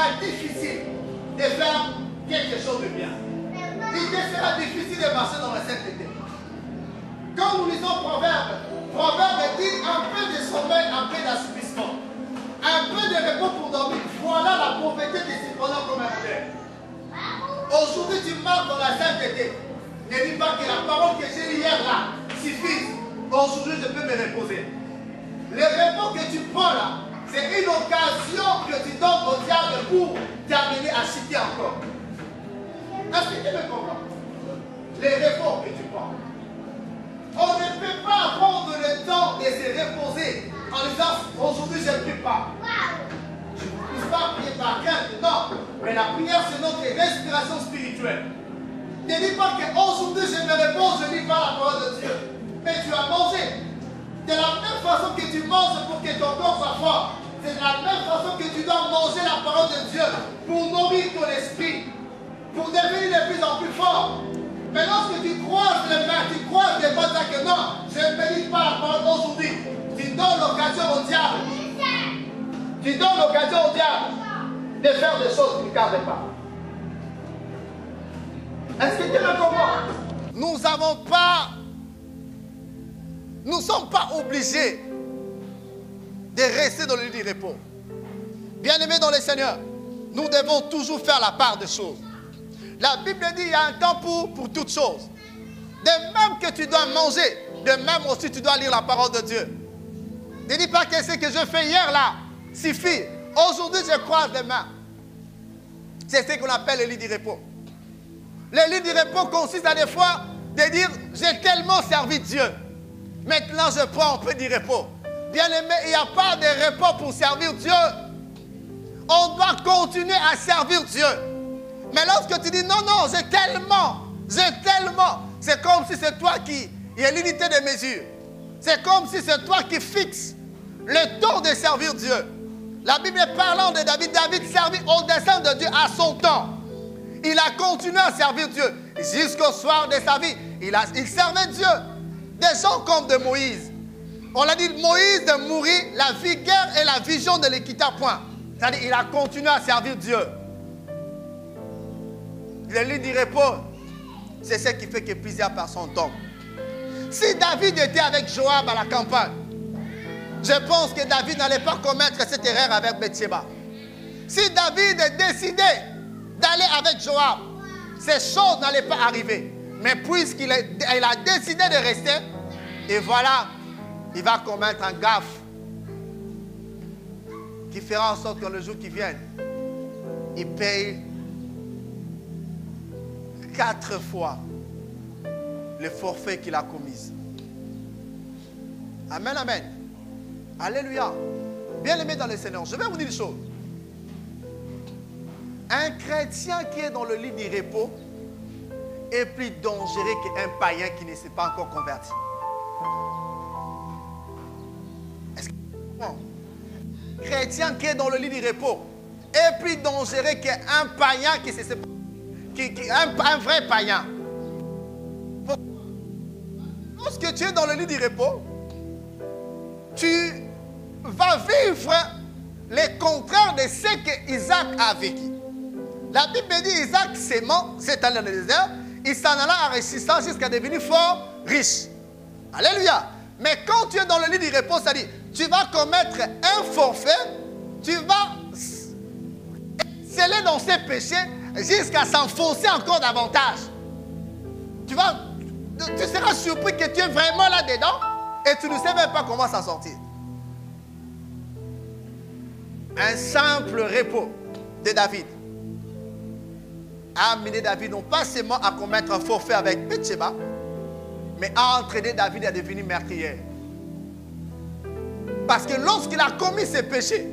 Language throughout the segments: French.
sera difficile de faire quelque chose de bien. Il te sera difficile de marcher dans la sainteté. Quand nous lisons Proverbe, Proverbe dit un peu de sommeil, un peu d'assouplissement. Un peu de repos pour dormir. Voilà la pauvreté qui se prononce comme un modèle. Aujourd'hui, tu marches dans la sainteté. Ne dis pas que la parole que j'ai hier là suffit. Aujourd'hui, je peux me reposer. Le repos que tu prends là, c'est une occasion que tu donnes au diable pour t'amener à chuter encore. Est-ce que tu me comprends? Les repos que tu prends. On ne peut pas prendre le temps de se reposer en disant aujourd'hui je ne prie pas. Je ne pousse pas prier par crainte, non. Mais la prière c'est notre respiration spirituelle. Ne dis pas qu'aujourd'hui je me repose, je lis pas la parole de Dieu. Mais tu as mangé. De la même façon que tu manges pour que ton corps soit fort, c'est de la même façon que tu dois manger la parole de Dieu pour nourrir ton esprit, pour devenir de plus en plus fort. Mais lorsque tu croises les mains, tu croises les bras, que non, je ne médite pas la parole aujourd'hui. Tu donnes l'occasion au diable. Tu donnes l'occasion au diable de faire des choses qui ne gardent pas. Est-ce que tu me comprends? Nous ne sommes pas obligés de rester dans le lit du repos. Bien-aimés dans le Seigneur, nous devons toujours faire la part des choses. La Bible dit qu'il y a un temps pour toutes choses. De même que tu dois manger, de même aussi tu dois lire la parole de Dieu. Ne dis pas que ce que je fais hier là suffit. Aujourd'hui je croise les mains. C'est ce qu'on appelle le lit du repos. Le lit du repos consiste à des fois de dire j'ai tellement servi Dieu. Maintenant je prends un peu du repos. Bien aimé, il n'y a pas de repos pour servir Dieu. On doit continuer à servir Dieu. Mais lorsque tu dis non, non, j'ai tellement, c'est comme si c'est toi qui, il y a l'unité de mesure. C'est comme si c'est toi qui fixes le temps de servir Dieu. La Bible parlant de David, David servit au dessein de Dieu à son temps. Il a continué à servir Dieu jusqu'au soir de sa vie. Il servait Dieu. Des gens comme de Moïse. On l'a dit, Moïse de mourir, la vigueur et la vision ne les quitta point. C'est-à-dire il a continué à servir Dieu. Le lit du repos, c'est ce qui fait que plusieurs personnes tombent. Si David était avec Joab à la campagne, je pense que David n'allait pas commettre cette erreur avec Bathsheba. Si David décidait d'aller avec Joab, ces choses n'allaient pas arriver. Mais puisqu'il a décidé de rester, et voilà, il va commettre un gaffe qui fera en sorte que le jour qui vient, il paye 4 fois le forfait qu'il a commis. Amen, amen. Alléluia. Bien-aimé dans le Seigneur, je vais vous dire une chose. Un chrétien qui est dans le lit du repos est plus dangereux qu'un païen qui ne s'est pas encore converti. Est-ce que un chrétien qui est dans le lit du repos est plus dangereux qu'un païen qui ne s'est pas un vrai païen. Lorsque tu es dans le lit du repos, tu vas vivre le contraire de ce que Isaac a vécu. La Bible dit Isaac s'aimant, c'est allé dans le désert, il s'en alla en résistant jusqu'à devenir fort riche. Alléluia. Mais quand tu es dans le lit du repos, c'est-à-dire tu vas commettre un forfait, tu vas sceller dans ses péchés jusqu'à s'enfoncer encore davantage. Tu seras surpris que tu es vraiment là-dedans et tu ne sais même pas comment s'en sortir. Un simple repos de David a amené David non pas seulement à commettre un forfait avec Bathsheba, mais a entraîné David à devenir meurtrier. Parce que lorsqu'il a commis ses péchés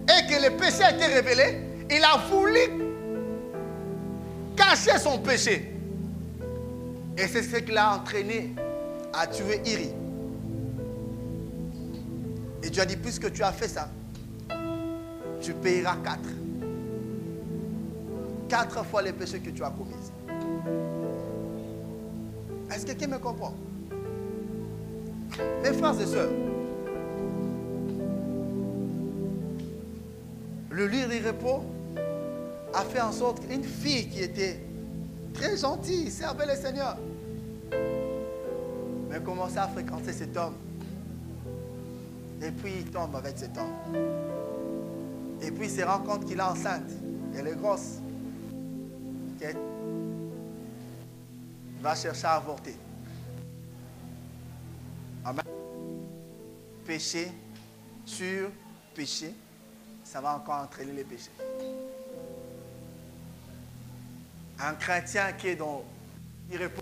et que le péché a été révélé, il a voulu cacher son péché. Et c'est ce qui l'a entraîné à tuer Iri. Et Dieu a dit, puisque tu as fait ça, tu payeras 4. 4 fois les péchés que tu as commis. Est-ce que quelqu'un me comprend? Mes frères et sœurs, Le lieu du repos a fait en sorte qu'une fille qui était très gentille, servait le Seigneur, mais commençait à fréquenter cet homme. Et puis il tombe avec cet homme. Et puis il se rend compte qu'il est enceinte. Elle est grosse. Il va chercher à avorter. Amen. Péché sur péché, ça va encore entraîner les péchés. Un chrétien qui est dans il répond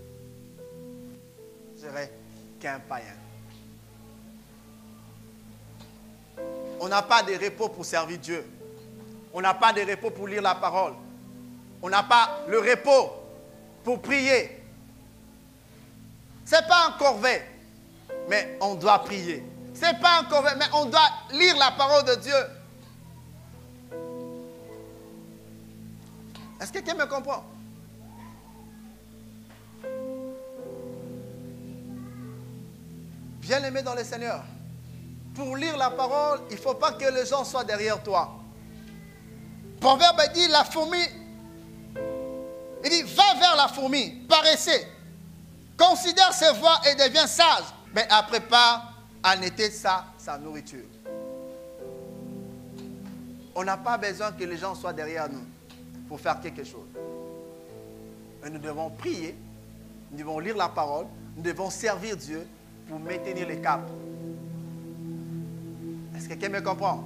serait qu'un païen. On n'a pas de repos pour servir Dieu. On n'a pas de repos pour lire la parole. On n'a pas le repos pour prier. Ce n'est pas un corvée, mais on doit prier. Ce n'est pas un corvée, mais on doit lire la parole de Dieu. Est-ce que quelqu'un me comprend? Bien-aimé dans le Seigneur, pour lire la parole, il ne faut pas que les gens soient derrière toi. Proverbe dit, la fourmi, il dit, va vers la fourmi, paressez, considère ses voies et deviens sage, mais prépare à nettoyer sa nourriture. On n'a pas besoin que les gens soient derrière nous pour faire quelque chose. Et nous devons prier, nous devons lire la parole, nous devons servir Dieu pour maintenir le cap. Est-ce que quelqu'un me comprend?